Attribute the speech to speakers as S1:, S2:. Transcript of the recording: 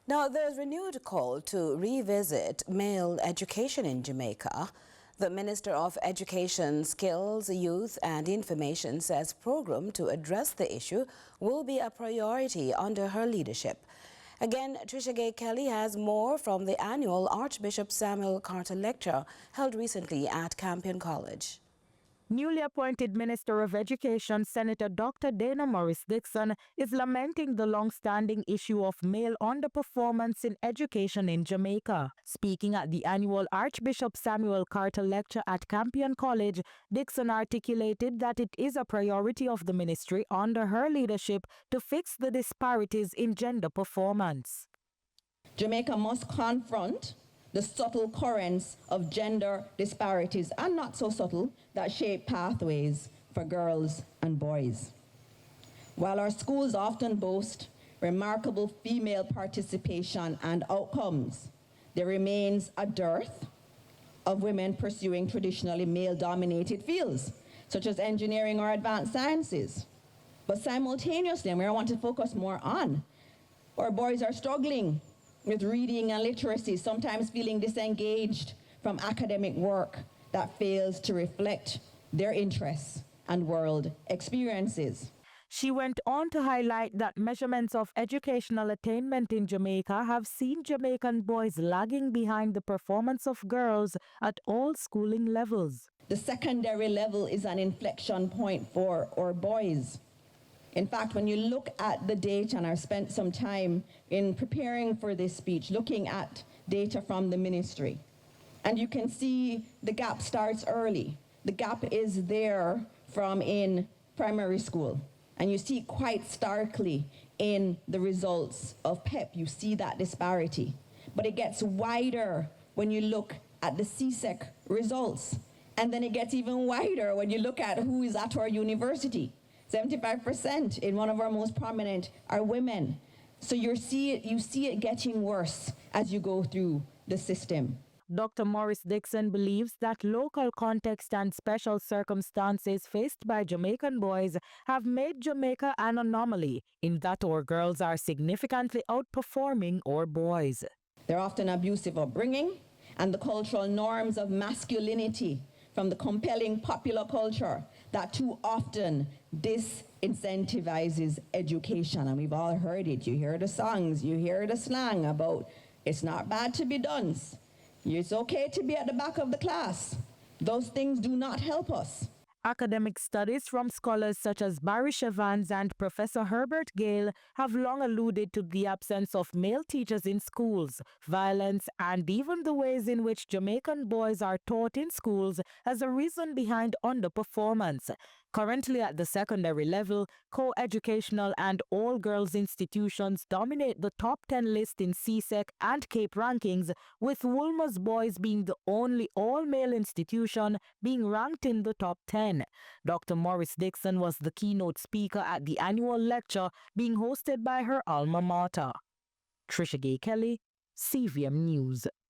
S1: Now, there's renewed call to revisit male education in Jamaica. The Minister of Education, Skills, Youth and Information says program to address the issue will be a priority under her leadership. Again, Trisha Gay Kelly has more from the annual Archbishop Samuel Carter Lecture held recently at Campion College.
S2: Newly appointed Minister of Education, Senator Dr. Dana Morris Dixon, is lamenting the long-standing issue of male underperformance in education in Jamaica. Speaking at the annual Archbishop Samuel Carter Lecture at Campion College, Dixon articulated that it is a priority of the ministry under her leadership to fix the disparities in gender performance.
S3: Jamaica must confront the subtle currents of gender disparities, and not so subtle, that shape pathways for girls and boys. While our schools often boast remarkable female participation and outcomes, there remains a dearth of women pursuing traditionally male-dominated fields, such as engineering or advanced sciences. But simultaneously, and we want to focus more on, our boys are struggling with reading and literacy, sometimes feeling disengaged from academic work that fails to reflect their interests and world experiences.
S2: She went on to highlight that measurements of educational attainment in Jamaica have seen Jamaican boys lagging behind the performance of girls at all schooling levels.
S3: The secondary level is an inflection point for our boys. In fact, when you look at the data, and I spent some time in preparing for this speech, looking at data from the ministry, and you can see the gap starts early. The gap is there from in primary school, and you see quite starkly in the results of PEP. You see that disparity, but it gets wider when you look at the CSEC results, and then it gets even wider when you look at who is at our university. 75% in one of our most prominent are women. So you see it getting worse as you go through the system.
S2: Dr. Morris Dixon believes that local context and special circumstances faced by Jamaican boys have made Jamaica an anomaly in that our girls are significantly outperforming our boys.
S3: They're often abusive upbringing and the cultural norms of masculinity from the compelling popular culture that too often disincentivizes education. And we've all heard it. You hear the songs, you hear the slang about it's not bad to be dunce. It's okay to be at the back of the class. Those things do not help us.
S2: Academic studies from scholars such as Barry Evans and Professor Herbert Gale have long alluded to the absence of male teachers in schools, violence, and even the ways in which Jamaican boys are taught in schools as a reason behind underperformance. Currently at the secondary level, co-educational and all-girls institutions dominate the top 10 list in CSEC and CAPE rankings, with Woolmer's Boys being the only all-male institution being ranked in the top 10. Dr. Morris Dixon was the keynote speaker at the annual lecture being hosted by her alma mater. Trisha Gay Kelly, CVM News.